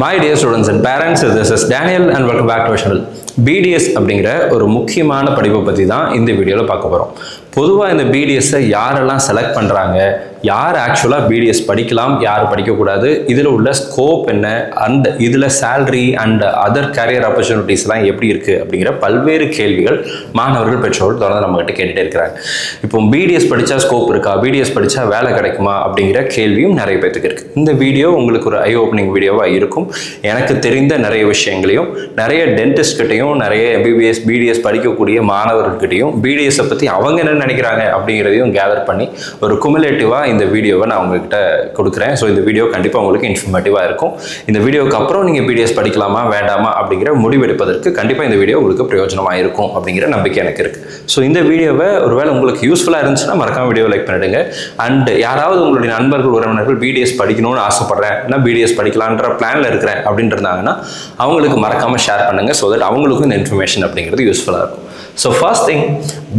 My dear students and parents, this is Daniel and welcome back to our channel. BDS அப்படிங்கிற ஒரு முக்கியமான படிப்பை பற்றி தான் இந்த வீடியோவில் பார்க்க போகிறோம். பொதுவாக இந்த பிடிஎஸ்ஸை யாரெல்லாம் செலக்ட் பண்ணுறாங்க, யார் ஆக்சுவலாக பிடிஎஸ் படிக்கலாம், யார் படிக்கக்கூடாது, இதில் உள்ள ஸ்கோப் என்ன, அண்ட் இதில் சேலரி அண்ட் அதர் கேரியர் ஆப்பர்ச்சுனிட்டிஸ்லாம் எப்படி இருக்குது அப்படிங்கிற பல்வேறு கேள்விகள் மாணவர்கள் பெற்றோர்கள் தொடர்ந்து நம்மகிட்ட கேட்டுகிட்டே இருக்கிறாங்க. இப்போ பிடிஎஸ் படித்தா ஸ்கோப் இருக்கா, பிடிஎஸ் படித்தா வேலை கிடைக்குமா அப்படிங்கிற கேள்வியும் நிறைய பேருக்கு இருக்குது. இந்த வீடியோ உங்களுக்கு ஒரு ஐ ஓப்பனிங் வீடியோவாக இருக்கும். எனக்கு தெரிந்த நிறைய விஷயங்களையும், நிறைய டென்டிஸ்ட் கிட்டையும், நிறைய எம்பிபிஎஸ் பிடிஎஸ் படிக்கக்கூடிய மாணவர்கள்கிட்டையும் பிடிஎஸை பற்றி அவங்க என்ன நினைக்கிறாங்க அப்படிங்கிறதையும் கேதர் பண்ணி ஒரு குமுலேட்டிவாக இந்த வீடியோவை நான் உங்ககிட்ட கொடுக்குறேன். ஸோ இந்த வீடியோ கண்டிப்பாக உங்களுக்கு இன்ஃபர்மேட்டிவாக இருக்கும். இந்த வீடியோக்கு அப்புறம் நீங்கள் பிடிஎஸ் படிக்கலாமா வேண்டாமா அப்படிங்கிற முடிவெடுப்பதற்கு கண்டிப்பாக இந்த வீடியோ உங்களுக்கு பிரயோஜனமாக இருக்கும் அப்படிங்கிற நம்பிக்கை எனக்கு இருக்குது. ஸோ இந்த வீடியோவை ஒருவேளை உங்களுக்கு யூஸ்ஃபுல்லாக இருந்துச்சுன்னா மறக்காம வீடியோ லைக் பண்ணிடுங்க. அண்ட் யாராவது உங்களுடைய நண்பர்கள் உறவினர்கள் பிடிஎஸ் படிக்கணும்னு ஆசைப்படுறேன், நான் பிடிஎஸ் படிக்கலான்ற பிளானில் இருக்கிறேன் அப்படின்ட்டு இருந்தாங்கன்னா அவங்களுக்கு மறக்காமல் ஷேர் பண்ணுங்கள். ஸோ தட் அவங்களுக்கும் இந்த இன்ஃபர்மேஷன் அப்படிங்கிறது யூஸ்ஃபுல்லாக இருக்கும். ஸோ ஃபர்ஸ்ட் திங்,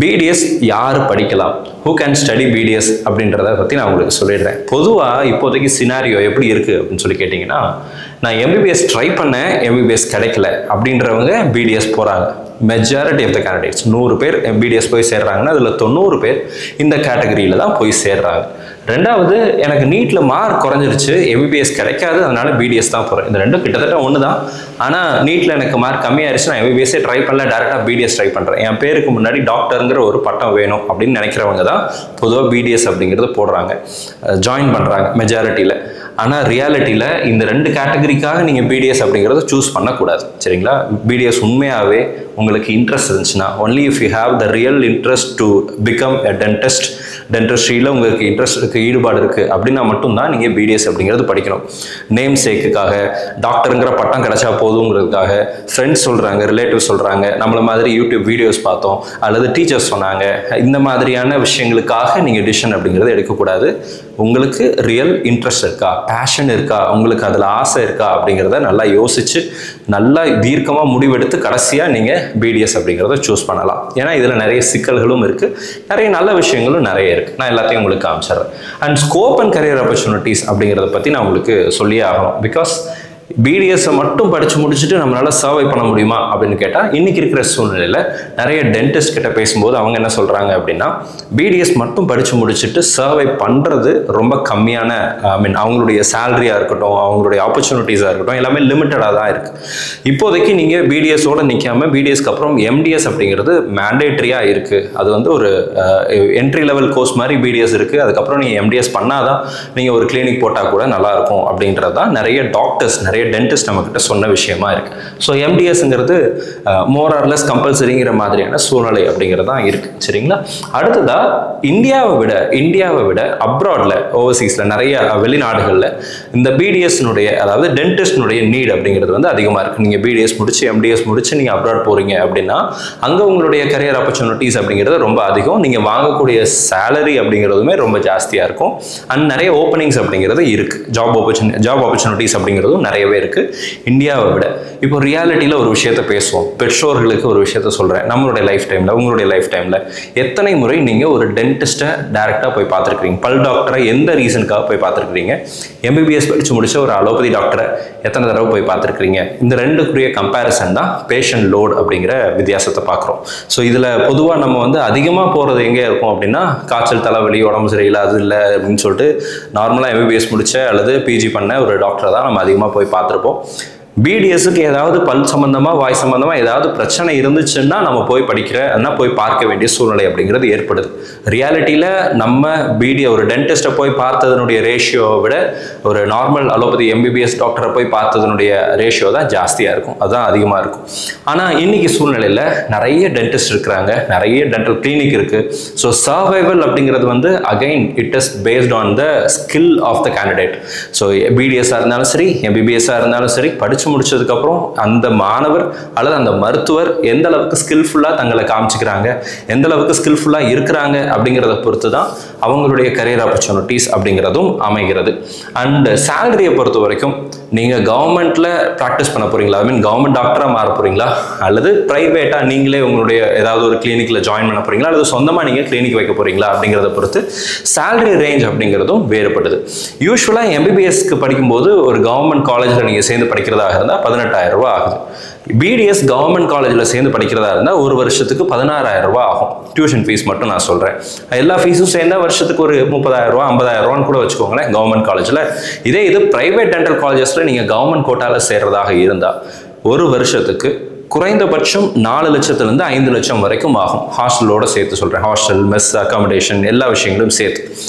பிடிஎஸ் யார் படிக்கலாம், ஹூ கேன் ஸ்டடி பிடிஎஸ் அப்படின்றத பற்றி நான் உங்களுக்கு சொல்லிடுறேன். பொதுவாக இப்போதைக்கு சினாரியோ எப்படி இருக்குது அப்படின்னு சொல்லி கேட்டிங்கன்னா, நான் எம்பிபிஎஸ் ட்ரை பண்ணேன், எம்பிபிஎஸ் கிடைக்கல அப்படின்றவங்க பிடிஎஸ் போகிறாங்க. மெஜாரிட்டி ஆஃப் த கேண்டிடேட்ஸ் 100 பேர் பிடிஎஸ் போய் சேர்றாங்கன்னா அதில் 90 பேர் இந்த கேட்டகரியில் தான் போய் சேர்றாங்க. ரெண்டாவது, எனக்கு நீட்டில் மார்க் குறைஞ்சிருச்சு, எம்பிபிஎஸ் கிடைக்காது, அதனால பிடிஎஸ் தான் போகிறேன். இந்த ரெண்டும் கிட்டத்தட்ட ஒன்று தான். ஆனால் நீட்டில் எனக்கு மார்க் கம்மியாயிருச்சு, நான் எம்பிபிஎஸ்ஸே ட்ரை பண்ணல, டேரெக்டாக பிடிஎஸ் ட்ரை பண்ணுறேன், என் பேருக்கு முன்னாடி டாக்டருங்கிற ஒரு பட்டம் வேணும் அப்படின்னு நினைக்கிறவங்க தான் பொதுவாக பிடிஎஸ் அப்படிங்கிறது போடுறாங்க, ஜாயின் பண்ணுறாங்க மெஜாரிட்டியில். ஆனால் ரியாலிட்டியில் இந்த 2 கேட்டகரிக்காக நீங்கள் பிடிஎஸ் அப்படிங்கிறத சூஸ் பண்ணக்கூடாது. சரிங்களா? பிடிஎஸ் உண்மையாகவே உங்களுக்கு இன்ட்ரெஸ்ட் இருந்துச்சுன்னா, only if you have the real interest to become a dentist, டென்டிஸ்ட்ரியில் உங்களுக்கு இன்ட்ரெஸ்ட் இருக்குது, ஈடுபாடு இருக்குது அப்படின்னா மட்டும்தான் நீங்கள் பிடிஎஸ் அப்படிங்கிறது படிக்கணும். நேம் சேக்குக்காக, டாக்டருங்கிற பட்டம் கிடைச்சா போதுங்கிறதுக்காக, ஃப்ரெண்ட்ஸ் சொல்கிறாங்க, ரிலேட்டிவ் சொல்கிறாங்க, நம்மள மாதிரி யூடியூப் வீடியோஸ் பார்த்தோம் அல்லது டீச்சர்ஸ் சொன்னாங்க, இந்த மாதிரியான விஷயங்களுக்காக நீங்கள் டிசிஷன் அப்படிங்கிறது எடுக்கக்கூடாது. உங்களுக்கு ரியல் இன்ட்ரெஸ்ட் இருக்கா, பேஷன் இருக்கா, உங்களுக்கு அதில் ஆசை இருக்கா அப்படிங்கிறத நல்லா யோசிச்சு நல்லா தீர்க்கமாக முடிவெடுத்து கடைசியாக நீங்கள் பிடிஎஸ் அப்படிங்கிறத சூஸ் பண்ணலாம். ஏன்னா இதில் நிறைய சிக்கல்களும் இருக்குது, நிறைய நல்ல விஷயங்களும் நிறைய இருக்குது. நான் எல்லாத்தையும் உங்களுக்கு காமிச்சிடுறேன். And scope and career opportunities அப்படிங்கிறத பற்றி நான் உங்களுக்கு சொல்லியே ஆகணும். பிகாஸ் பிடிஎஸ்ஸை மட்டும் படித்து முடிச்சுட்டு நம்மளால் சர்வை பண்ண முடியுமா அப்படின்னு கேட்டால், இன்றைக்கி இருக்கிற சூழ்நிலையில் நிறைய டென்டிஸ்ட் கிட்ட பேசும்போது அவங்க என்ன சொல்கிறாங்க அப்படின்னா, பிடிஎஸ் மட்டும் படித்து முடிச்சுட்டு சர்வை பண்ணுறது ரொம்ப கம்மியான, அவங்களுடைய சேலரியாக இருக்கட்டும், அவங்களுடைய ஆப்பர்ச்சுனிட்டிஸாக இருக்கட்டும், எல்லாமே லிமிட்டடாக தான் இருக்குது. இப்போதைக்கு நீங்கள் பிடிஎஸோடு நிற்காமல் பிடிஎஸ்க்கு அப்புறம் எம்டிஎஸ் அப்படிங்கிறது மேண்டேட்ரியாக இருக்குது. அது வந்து ஒரு என்ட்ரி லெவல் கோர்ஸ் மாதிரி பிடிஎஸ் இருக்குது. அதுக்கப்புறம் நீங்கள் எம்டிஎஸ் பண்ணாதான் நீங்கள் ஒரு கிளினிக் போட்டால் கூட நல்லாயிருக்கும் அப்படின்றது தான் நிறைய டாக்டர்ஸ், நிறைய டென்டிஸ்ட் நம்மகிட்ட சொன்ன விஷயமா இருக்கு. ஸோ எம்டிஎஸ்ங்கிறது மோர் ஆர் லெஸ் கம்பல்சரிங்கிற மாதிரியான சூழ்நிலை அப்படிங்கிறது தான் இருக்கு. சரிங்களா? அடுத்ததா, இந்தியாவை விட அப்ராட்ல, ஓவர்சீஸ்ல, நிறைய வெளிநாடுகளில் இந்த பிடிஎஸ்னுடைய, அதாவது டென்டிஸ்ட்னுடைய நீட் அப்படிங்கிறது வந்து அதிகமாக இருக்கு. நீங்கள் பிடிஎஸ் முடிச்சு எம்டிஎஸ் முடிச்சு நீங்கள் அப்ராட் போறீங்க அப்படின்னா அங்கே உங்களுடைய கரியர் ஆப்பர்ச்சுனிட்டிஸ் அப்படிங்கிறது ரொம்ப அதிகம். நீங்கள் வாங்கக்கூடிய சேலரி அப்படிங்கிறதுமே ரொம்ப ஜாஸ்தியாக இருக்கும். அண்ட் நிறைய ஓப்பனிங்ஸ் அப்படிங்கிறது இருக்கு. ஜாப் ஆப்பர்ச்சுனிட்டிஸ் அப்படிங்கிறதும் நிறையவே இருக்கு இந்தியாவை விட. இப்போ ரியாலிட்டியில் ஒரு விஷயத்தை பேசுவோம், பெற்றோர்களுக்கு ஒரு விஷயத்த சொல்கிறேன். நம்மளுடைய லைஃப் டைமில், உங்களுடைய லைஃப் டைமில் எத்தனை முறை நீங்கள் ஒரு டென்டிஸ்ட்டை டேரெக்டாக போய் பார்த்துருக்கீங்க? பல் டாக்டரை எந்த ரீசனுக்காக போய் பார்த்துருக்கீங்க? எம்பிபிஎஸ் படித்து முடிச்ச ஒரு அலோபதி டாக்டரை எத்தனை தடவை போய் பார்த்துருக்கீங்க? இந்த ரெண்டுக்குரிய கம்பேரிசன் தான் பேஷண்ட் லோட் அப்படிங்கிற வித்தியாசத்தை பார்க்குறோம். ஸோ இதில் பொதுவாக நம்ம வந்து அதிகமாக போகிறது எங்கே இருக்கும் அப்படின்னா, காய்ச்சல், தலைவலி, உடம்பு சரியில்லை, அது இல்லை அப்படின்னு சொல்லிட்டு நார்மலாக எம்பிபிஎஸ் முடிச்ச அல்லது பிஜி பண்ண ஒரு டாக்டரை தான் நம்ம அதிகமாக போய் பார்த்துருப்போம். பிடிஎஸ்க்கு ஏதாவது பல் சம்பந்தமாக, வாய் சம்பந்தமாக ஏதாவது பிரச்சனை இருந்துச்சுன்னா நம்ம போய் போய் பார்க்க வேண்டிய சூழ்நிலை அப்படிங்கிறது ஏற்படுது. ரியாலிட்டியில் நம்ம ஒரு டென்டிஸ்ட்டை போய் பார்த்ததனுடைய ரேஷியோவை விட ஒரு நார்மல் அலோபதி எம்பிபிஎஸ் டாக்டரை போய் பார்த்ததனுடைய ரேஷியோ தான் ஜாஸ்தியாக இருக்கும், அதுதான் அதிகமாக இருக்கும். ஆனால் இன்னைக்கு சூழ்நிலையில் நிறைய டென்டிஸ்ட் இருக்கிறாங்க, நிறைய டென்டல் கிளினிக் இருக்குது. ஸோ சர்வைவல் அப்படிங்கிறது வந்து again it is based on the skill of the candidate. So பிடிஎஸ்ஸாக இருந்தாலும் சரி, எம்பிபிஎஸ்ஸாக இருந்தாலும் சரி, படிச்சு முடிச்சதுக்கப்புறம் அந்த மாணவர் அல்லது அந்த மருத்துவர் எந்த அளவுக்கு ஸ்கில்ஃபுல்லாக தங்களை காமிச்சிக்கிறாங்க, எந்த அளவுக்கு ஸ்கில்ஃபுல்லாக இருக்கிறாங்க அப்படிங்கிறத பொறுத்து தான் அவங்களுடைய கரியர் ஆப்பர்ச்சுனிட்டிஸ் அப்படிங்கிறதும் அமைகிறது. அண்ட் சேலரியை பொறுத்த வரைக்கும் நீங்கள் கவர்மெண்ட்டில் ப்ராக்டிஸ் பண்ண போகிறீங்களா, ஐ மீன் கவர்மெண்ட் டாக்டராக மாற போகிறீங்களா, அல்லது ப்ரைவேட்டாக நீங்களே உங்களுடைய ஏதாவது ஒரு கிளினிக்கில் ஜாயின் பண்ண போகிறீங்களா, அல்லது சொந்தமாக நீங்கள் கிளினிக் வைக்க போகிறீங்களா அப்படிங்கிறத பொறுத்து சேலரி ரேஞ்ச் அப்படிங்கிறதும் வேறுபடுது. யூஸ்வலாக எம்பிபிஎஸ்க்கு படிக்கும்போது ஒரு கவர்மெண்ட் காலேஜில் நீங்கள் சேர்ந்து படிக்கிறதாக இருந்தால் 18,000 ரூபா ஆகுது. பிடிஎஸ் கவர்மெண்ட் காலேஜில் சேர்ந்து படிக்கிறதா இருந்தால் ஒரு வருஷத்துக்கு 16,000 ரூபா ஆகும். டியூஷன் ஃபீஸ் மட்டும் நான் சொல்கிறேன். எல்லா ஃபீஸும் சேர்ந்தா வருஷத்துக்கு ஒரு 30,000 ரூபா 50,000 ரூபான்னு கூட வச்சுக்கோங்களேன் கவர்மெண்ட் காலேஜில். இதே இது பிரைவேட் டென்டல் காலேஜஸில் நீங்கள் கவர்மெண்ட் கோட்டாவில் சேர்றதாக இருந்தால் ஒரு வருஷத்துக்கு குறைந்தபட்சம் 4 லட்சத்துலேருந்து 5 லட்சம் வரைக்கும் ஆகும். ஹாஸ்டலோட சேர்த்து சொல்கிறேன். ஹாஸ்டல், மெஸ், அக்காமடேஷன் எல்லா விஷயங்களும் சேர்த்து.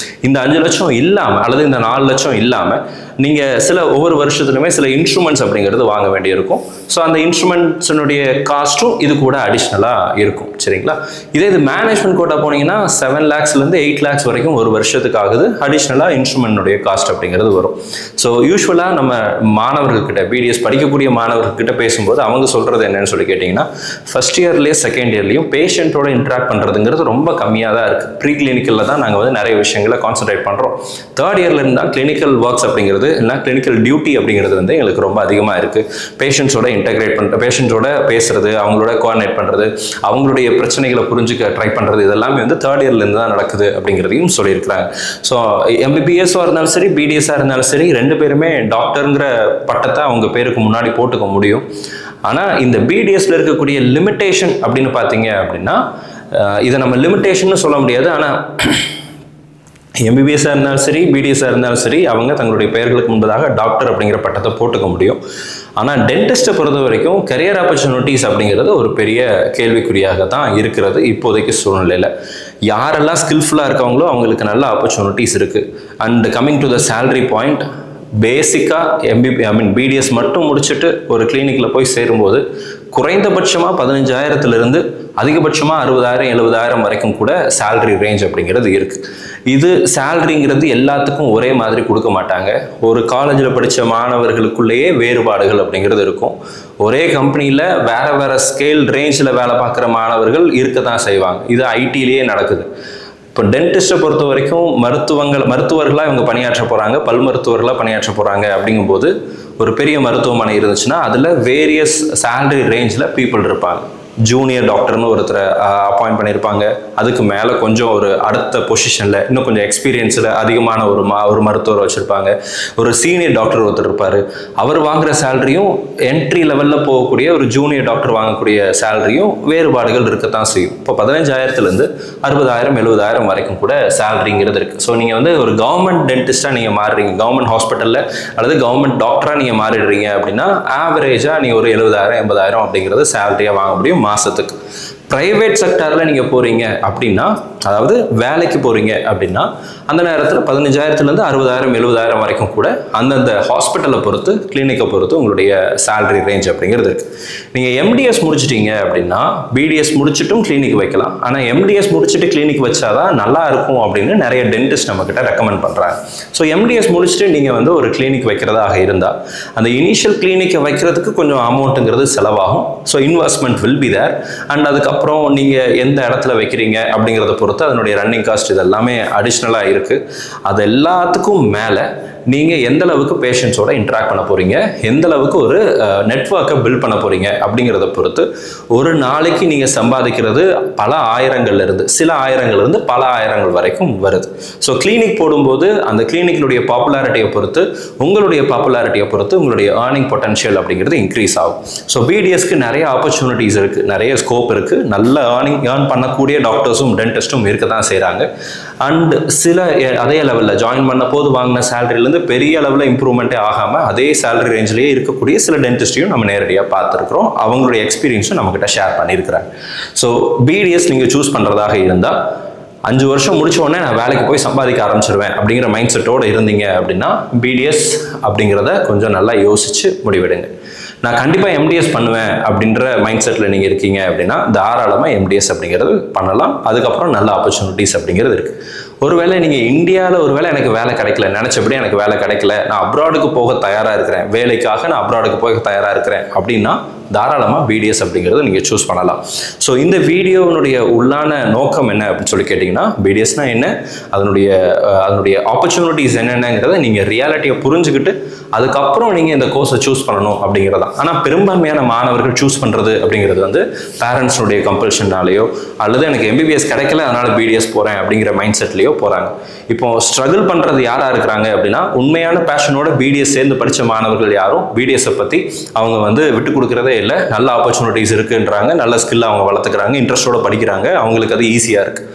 இந்த 5 லட்சம் இல்லாமல் அல்லது இந்த 4 லட்சம் இல்லாமல் நீங்கள் ஒவ்வொரு வருஷத்துலையுமே சில இன்ஸ்ட்ருமெண்ட்ஸ் அப்படிங்கிறது வாங்க வேண்டியிருக்கும். ஸோ அந்த இன்ஸ்ட்ருமெண்ட்ஸினுடைய காஸ்ட்டும் இது கூட அடிஷ்னலாக இருக்கும். சரிங்களா? இதே இது மேனேஜ்மெண்ட் கோட்டா போனீங்கன்னா 7 lakhsலேருந்து 8 lakhs வரைக்கும் ஒரு வருஷத்துக்கு ஆகுது. அடிஷ்னலாக இன்ஸ்ட்ருமெண்ட்டுடைய காஸ்ட் அப்படிங்கிறது வரும். ஸோ யூஸ்வலாக நம்ம மாணவர்கள்கிட்ட பிடிஎஸ் படிக்கக்கூடிய மாணவர்கள்கிட்ட பேசும்போது அவங்க சொல்கிறது என்னன்னு சொல்லி கேட்டிங்கன்னா, ஃபர்ஸ்ட் இயர்லேயே செகண்ட் இயர்லேயும் பேஷண்ட்டோட இன்ட்ராக்ட் பண்ணுறதுங்கிறது ரொம்ப கம்மியாக தான் இருக்குது. ப்ரீ கிளினிக்கலில் தான் நாங்கள் நிறைய விஷயங்களை கான்சன்ட்ரேட் பண்ணுறோம். தேர்ட் இயரில் இருந்தால் கிளினிக்கல் ஒர்க்ஸ் அப்படிங்கிறது இல்லை கிளினிக்கல் டியூட்டி அப்படிங்கிறது எங்களுக்கு ரொம்ப அதிகமாக இருக்குது. பேஷண்ட்ஸோட இன்டெகிரேட் பண்ணுற, பேஷண்ட்ஸோட பேசுறது, அவங்களோட கோஆர்டினேட் பண்ணுறது, அவங்களுடைய பிரச்சனைகளை புரிஞ்சுக்க ட்ரை பண்ணுறது, இதெல்லாமே தேர்ட் இயர்லேருந்து தான் நடக்குது அப்படிங்கிறதையும் சொல்லியிருக்கிறாங்க. ஸோ எம்பிபிஎஸ்ஸாக இருந்தாலும் சரி, பிடிஎஸ்ஸாக இருந்தாலும் சரி, 2 பேருமே டாக்டருங்கிற பட்டத்தை அவங்க பேருக்கு முன்னாடி போட்டுக்க முடியும். ஆனால் இந்த பிடிஎஸ்ல இருக்கக்கூடிய லிமிட்டேஷன் அப்படின்னு பார்த்தீங்க அப்படின்னா, இதை நம்ம லிமிட்டேஷன் சொல்ல முடியாது. ஆனால் எம்பிபிஎஸ்ஸாக இருந்தாலும் சரி, பிடிஎஸ்ஸாக இருந்தாலும் சரி, அவங்க தங்களுடைய பெயர்களுக்கு முன்பதாக டாக்டர் அப்படிங்கிற பட்டத்தை போட்டுக்க முடியும். ஆனால் டென்டிஸ்ட்டை பொறுத்த வரைக்கும் கரியர் ஆப்பர்ச்சுனிட்டிஸ் அப்படிங்கிறது ஒரு பெரிய கேள்விக்குறியாக தான் இருக்கிறது இப்போதைக்கு சூழ்நிலையில். யாரெல்லாம் ஸ்கில்ஃபுல்லாக இருக்காங்களோ அவங்களுக்கு நல்ல ஆப்பர்ச்சுனிட்டிஸ் இருக்குது. And coming to the salary point, பேசிக்காக பிடிஎஸ் மட்டும் முடிச்சுட்டு ஒரு கிளினிக்கில் போய் சேரும்போது குறைந்தபட்சமாக 15,000லேருந்து அதிகபட்சமாக 60,000 70,000 வரைக்கும் கூட சேலரி ரேஞ்ச் அப்படிங்கிறது இருக்குது. இது சேலரிங்கிறது எல்லாத்துக்கும் ஒரே மாதிரி கொடுக்க மாட்டாங்க. ஒரு காலேஜில் படித்த மாணவர்களுக்குள்ளேயே வேறுபாடுகள் அப்படிங்கிறது இருக்கும். ஒரே கம்பெனியில் வேறு வேறு ஸ்கேல் ரேஞ்சில் வேலை பார்க்குற மாணவர்கள் இருக்க தான் செய்வாங்க. இது ஐடியிலேயே நடக்குது. இப்போ டென்டிஸ்ட்டை பொறுத்த வரைக்கும் மருத்துவர்களாக இவங்க பணியாற்ற போகிறாங்க, பல் மருத்துவர்களாக பணியாற்ற போகிறாங்க. அப்படிங்கும்போது ஒரு பெரிய மருத்துவமனை இருந்துச்சுன்னா அதில் வேரியஸ் சேலரி ரேஞ்சில் பீப்புள் இருப்பாங்க. ஜூனியர் டாக்டர்னு ஒருத்தரை அப்பாயிண்ட் பண்ணியிருப்பாங்க. அதுக்கு மேலே கொஞ்சம் ஒரு அடுத்த பொசிஷனில் இன்னும் கொஞ்சம் எக்ஸ்பீரியன்ஸில் அதிகமான ஒரு மருத்துவர் வச்சுருப்பாங்க. ஒரு சீனியர் டாக்டர் ஒருத்தர் இருப்பார். அவர் வாங்குகிற சேலரியும் என்ட்ரி லெவலில் போகக்கூடிய ஒரு ஜூனியர் டாக்டர் வாங்கக்கூடிய சேலரியும் வேறுபாடுகள் இருக்கத்தான் செய்யும். இப்போ 15,000லேருந்து 60,000 70,000 வரைக்கும் கூட சேலரிங்கிறது இருக்குது. ஸோ நீங்கள் ஒரு கவர்மெண்ட் டென்டிஸ்ட்டாக நீங்கள் மாறுறீங்க, கவர்மெண்ட் ஹாஸ்பிட்டலில் அல்லது கவர்மெண்ட் டாக்டராக நீங்கள் மாறிடுறீங்க அப்படின்னா ஆவரேஜாக நீங்கள் ஒரு 70,000 80,000 அப்படிங்கிறது சேலரியாக வாங்க முடியும் மாசத்துக்கு. பிரைவேட் செக்டாரில் நீங்கள் போகிறீங்க அப்படின்னா, அதாவது வேலைக்கு போகிறீங்க அப்படின்னா, அந்த நேரத்தில் 15,000லேருந்து 60,000 70,000 வரைக்கும் கூட அந்தந்த ஹாஸ்பிட்டலை பொறுத்து, கிளினிக்கை பொறுத்து உங்களுடைய சேலரி ரேஞ்ச் அப்படிங்கிறது இருக்குது. நீங்கள் எம்டிஎஸ் முடிச்சிட்டீங்க அப்படின்னா பிடிஎஸ் முடிச்சுட்டும் கிளினிக் வைக்கலாம். ஆனால் எம்டிஎஸ் முடிச்சுட்டு கிளினிக் வச்சாதான் நல்லா இருக்கும் அப்படின்னு நிறைய டென்டிஸ்ட் நம்மக்கிட்ட ரெக்கமெண்ட் பண்ணுறாங்க. ஸோ எம்டிஎஸ் முடிச்சுட்டு நீங்கள் ஒரு கிளினிக் வைக்கிறதாக இருந்தால் அந்த இனிஷியல் கிளினிக்கை வைக்கிறதுக்கு கொஞ்சம் அமௌண்ட்டுங்கிறது செலவாகும். So investment will be there. And அதுக்கப்புறம் நீங்கள் எந்த இடத்துல வைக்கிறீங்க அப்படிங்கிறத பொறுத்து அதனுடைய ரன்னிங் காஸ்ட் இதெல்லாமே அடிஷ்னலாக இருக்குது. அது எல்லாத்துக்கும் மேலே நீங்கள் எந்த அளவுக்கு பேஷண்ட்ஸோட இன்ட்ராக்ட் பண்ண போகிறீங்க, எந்த அளவுக்கு ஒரு நெட்வொர்க்கை பில்ட் பண்ண போகிறீங்க அப்படிங்கிறத பொறுத்து ஒரு நாளைக்கு நீங்கள் சம்பாதிக்கிறது பல ஆயிரங்கள்லேருந்து சில ஆயிரங்கள்லேருந்து பல ஆயிரங்கள் வரைக்கும் வருது. ஸோ கிளினிக் போடும்போது அந்த கிளினிக்கினுடைய பாப்புலாரிட்டியை பொறுத்து, உங்களுடைய பாப்புலாரிட்டியை பொறுத்து உங்களுடைய ஏர்னிங் பொட்டன்ஷியல் அப்படிங்கிறது இன்க்ரீஸ் ஆகும். ஸோ பிடிஎஸ்க்கு நிறைய ஆப்பர்ச்சுனிட்டிஸ் இருக்குது, நிறைய ஸ்கோப் இருக்குது. நல்ல ஏர்ன் பண்ணக்கூடிய டாக்டர்ஸும் டென்டிஸ்ட்டும் இருக்க தான் செய்கிறாங்க. அண்ட் சில அதே லெவலில் ஜாயின் பண்ண போது வாங்கின சேலரியிலேருந்து பெரிய அளவில் இம்ப்ரூவ்மெண்ட்டே ஆகாமல் அதே சேலரி ரேஞ்சிலேயே இருக்கக்கூடிய சில டென்டிஸ்டையும் நம்ம நேரடியாக பார்த்துருக்குறோம். அவங்களுடைய எக்ஸ்பீரியன்ஸும் நம்மக்கிட்ட ஷேர் பண்ணியிருக்கிறாங்க. ஸோ பிடிஎஸ் நீங்கள் சூஸ் பண்ணுறதாக இருந்தால் 5 வருஷம் முடிச்ச உடனே நான் வேலைக்கு போய் சம்பாதிக்க ஆரம்பிச்சிருவேன் அப்படிங்கிற மைண்ட் செட்டோடு இருந்தீங்க அப்படின்னா பிடிஎஸ் அப்படிங்கிறத கொஞ்சம் நல்லா யோசித்து முடிவெடுங்க. நான் கண்டிப்பாக எம்டிஎஸ் பண்ணுவேன் அப்படின்ற மைண்ட் செட்டில் நீங்கள் இருக்கீங்க அப்படின்னா தாராளமாக எம்டிஎஸ் அப்படிங்கிறது பண்ணலாம். அதுக்கப்புறம் நல்ல ஆப்பர்ச்சுனிட்டிஸ் அப்படிங்கிறது இருக்குது. ஒருவேளை நீங்கள் இந்தியாவில் ஒருவேளை எனக்கு வேலை கிடைக்கல, நினச்சபடி எனக்கு வேலை கிடைக்கல, நான் அப்ராடுக்கு போக தயாராக இருக்கிறேன், வேலைக்காக நான் அப்ராடுக்கு போக தயாராக இருக்கிறேன் அப்படின்னா தாராளமாக பிடிஎஸ் அப்படிங்கிறத நீங்கள் சூஸ் பண்ணலாம். ஸோ இந்த வீடியோனுடைய உள்ளான நோக்கம் என்ன அப்படின்னு சொல்லி கேட்டிங்கன்னா, பிடிஎஸ்னால் என்ன, அதனுடைய ஆப்பர்ச்சுனிட்டிஸ் என்னென்னங்கிறத நீங்கள் ரியாலிட்டியை புரிஞ்சுக்கிட்டு அதுக்கப்புறம் நீங்கள் இந்த கோர்ஸை சூஸ் பண்ணணும் அப்படிங்கிறது தான். ஆனால் பெரும்பான்மையான மாணவர்கள் சூஸ் பண்ணுறது அப்படிங்கிறது வந்து பேரண்ட்ஸுடைய கம்பல்ஷன்னாலேயோ அல்லது எனக்கு எம்பிபிஎஸ் கிடைக்கல அதனால் பிடிஎஸ் போகிறேன் அப்படிங்கிற மைண்ட் செட்லேயோ போகிறாங்க. இப்போ ஸ்ட்ரகிள் பண்ணுறது யாராக இருக்கிறாங்க அப்படின்னா, உண்மையான பேஷனோட பிடிஎஸ் சேர்ந்து படித்த மாணவர்கள் யாரும் பிடிஎஸை பற்றி அவங்க வந்து விட்டு கொடுக்குறதே இல்லை. நல்ல ஆப்பர்ச்சுனிட்டிஸ் இருக்குன்றாங்க, நல்ல ஸ்கில் அவங்க வளர்த்துக்கிறாங்க, இன்ட்ரெஸ்டோட படிக்கிறாங்க, அவங்களுக்கு அது ஈஸியாக இருக்குது.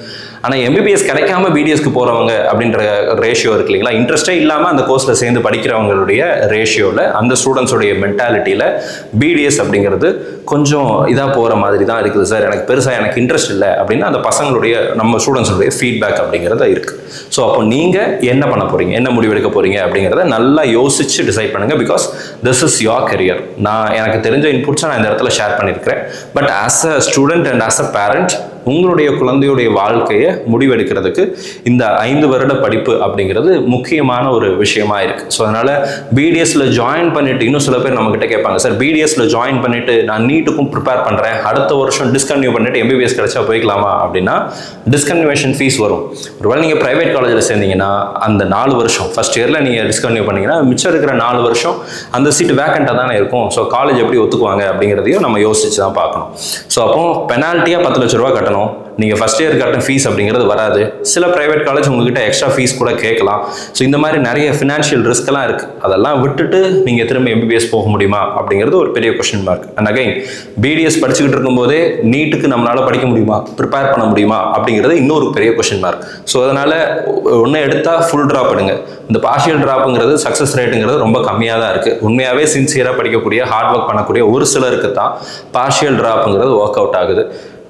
ஆனால் எம்பிபிஎஸ் கிடைக்காம பிடிஎஸ்க்கு போகிறவங்க அப்படின்ற ரேஷியோ இருக்கு இல்லைங்களா, இன்ட்ரெஸ்டே இல்லாமல் அந்த கோர்ஸில் சேர்ந்து படிக்கிறவங்களுடைய ரேஷியோவில், அந்த ஸ்டூடெண்ட்ஸோடைய மென்டாலிட்டியில் பிடிஎஸ் அப்படிங்கிறது கொஞ்சம் இதாக போகிற மாதிரி தான் இருக்குது சார். எனக்கு பெருசாக எனக்கு இன்ட்ரெஸ்ட் இல்லை அப்படின்னா அந்த பசங்களுடைய நம்ம ஸ்டூடெண்ட்ஸுடைய ஃபீட்பேக் அப்படிங்கிறது இருக்குது. ஸோ அப்போ நீங்கள் என்ன பண்ண போகிறீங்க, என்ன முடிவெடுக்க போகிறீங்க அப்படிங்கிறத நல்லா யோசிச்சு டிசைட் பண்ணுங்கள். Because this is your career. எனக்கு தெரிஞ்ச இன்புட்ஸை நான் இந்த இடத்துல ஷேர் பண்ணியிருக்கிறேன். But as a student and as a parent உங்களுடைய குழந்தையுடைய வாழ்க்கையை முடிவெடுக்கிறதுக்கு இந்த 5 வருட படிப்பு அப்படிங்கிறது முக்கியமான ஒரு விஷயமா இருக்குது. ஸோ அதனால் பிடிஎஸ்ல ஜாயின் பண்ணிட்டு, இன்னும் சில பேர் நம்மகிட்ட கேட்பாங்க, சார் பிடிஎஸ்ல ஜாயின் பண்ணிட்டு நான் நீட்டுக்கும் ப்ரிப்பேர் பண்ணுறேன், அடுத்த வருஷம் டிஸ்கன்டினியூ பண்ணிட்டு எம்பிபிஎஸ் கிடைச்சா போய்க்கலாமா அப்படின்னா டிஸ்கன்டினியூஷன் ஃபீஸ் வரும். ஒருவேளை நீங்கள் ப்ரைவேட் காலேஜில் சேர்ந்தீங்கன்னா அந்த 4 வருஷம் ஃபர்ஸ்ட் இயரில் நீங்கள் டிஸ்கன்டினியூ பண்ணிங்கன்னா மிச்சம் இருக்கிற 4 வருஷம் அந்த சீட் வேக்கண்ட்டாக தானே இருக்கும். ஸோ காலேஜ் எப்படி ஒத்துக்குவாங்க அப்படிங்கிறதையும் நம்ம யோசிச்சு தான் பார்க்கணும். ஸோ அப்போ பெனால்ட்டியாக 10 லட்ச ரூபா கட்டணும். நீங்கள் ஃபர்ஸ்ட் இயர் கட்டின ஃபீஸ் அப்படிங்கிறது வராது. சில ப்ரைவேட் காலேஜ் உங்ககிட்ட எக்ஸ்ட்ரா ஃபீஸ் கூட கேட்கலாம். ஸோ இந்த மாதிரி நிறைய ஃபினான்ஷியல் ரிஸ்க்லாம் இருக்குது. அதெல்லாம் விட்டுட்டு நீங்கள் திரும்ப எம்பிபிஎஸ் போக முடியுமா அப்படிங்கிறது ஒரு பெரிய question mark. And again BDS படிச்சுக்கிட்டு இருக்கும்போதே நீட்டுக்கு நம்மளால் படிக்க முடியுமா, ப்ரிப்பேர் பண்ண முடியுமா அப்படிங்கிறது இன்னொரு பெரிய கொஸ்டின் மார்க். ஸோ அதனால் ஒன்று எடுத்தால் ஃபுல் ட்ராப் எடுங்க. இந்த பார்ஷியல் ட்ராப்புங்கிறது சக்ஸஸ் ரேட்டுங்கிறது ரொம்ப கம்மியாக தான் இருக்குது. உண்மையாகவே சின்சியராக படிக்கக்கூடிய ஹார்ட் ஒர்க் பண்ணக்கூடிய ஒரு சிலருக்கு தான் பார்ஷியல் ட்ராப்புங்கிறது ஒர்க் அவுட் ஆகுது.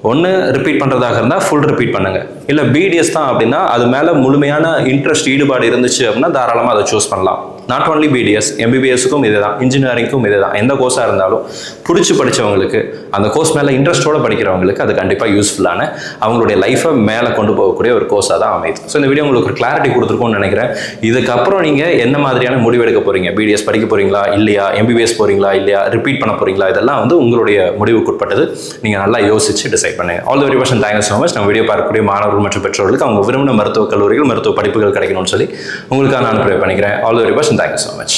ஒன்று ரிப்பீட் பண்ணுறதாக இருந்தால் ஃபுல் ரிப்பீட் பண்ணுங்கள். இல்லை பிடிஎஸ் தான் அப்படின்னா அது மேலே முழுமையான இன்ட்ரெஸ்ட் ஈடுபாடு இருந்துச்சு அப்படின்னா தாராளமாக அதை சூஸ் பண்ணலாம். நாட் ஒன்லி பிடிஎஸ், எம்பிபிஎஸ்க்கும் இதே தான், இன்ஜினியரிங்க்கும் இதே தான். எந்த கோர்ஸாக இருந்தாலும் பிடிச்சி படித்தவங்களுக்கு, அந்த கோர்ஸ் மேலே இன்ட்ரெஸ்ட்டோடு படிக்கிறவங்களுக்கு அது கண்டிப்பாக யூஸ்ஃபுல்லான அவங்களுடைய லைஃப்பை மேலே கொண்டு போகக்கூடிய ஒரு கோர்ஸாக தான் அமையுது. ஸோ இந்த வீடியோ உங்களுக்கு ஒரு கிளாரிட்டி கொடுத்துருக்கோன்னு நினைக்கிறேன். இதுக்கப்புறம் நீங்கள் என்ன மாதிரியான முடிவு எடுக்க போகிறீங்க, பிடிஎஸ் படிக்க போகிறீங்களா இல்லையா, எம்பிபிஎஸ் போகிறீங்களா இல்லையா, ரிப்பீட் பண்ண போகிறீங்களா, இதெல்லாம் வந்து உங்களுடைய முடிவுக்குட்பட்டது. நீங்கள் நல்லா யோசிச்சு டிசைட் பண்ணுங்க. All the very best, thank you so much. நம்ம வீடியோ பார்க்கக்கூடிய மாணவர்கள் மற்றும் பெற்றோர்களுக்கு அவங்க விரும்பின மருத்துவக் கல்லூரிகள், மருத்துவ படிப்புகள் கிடைக்கணும்னு சொல்லி உங்களுக்காக நான் ப்ரே பண்ணிக்கிறேன். All the very best, thank you so much.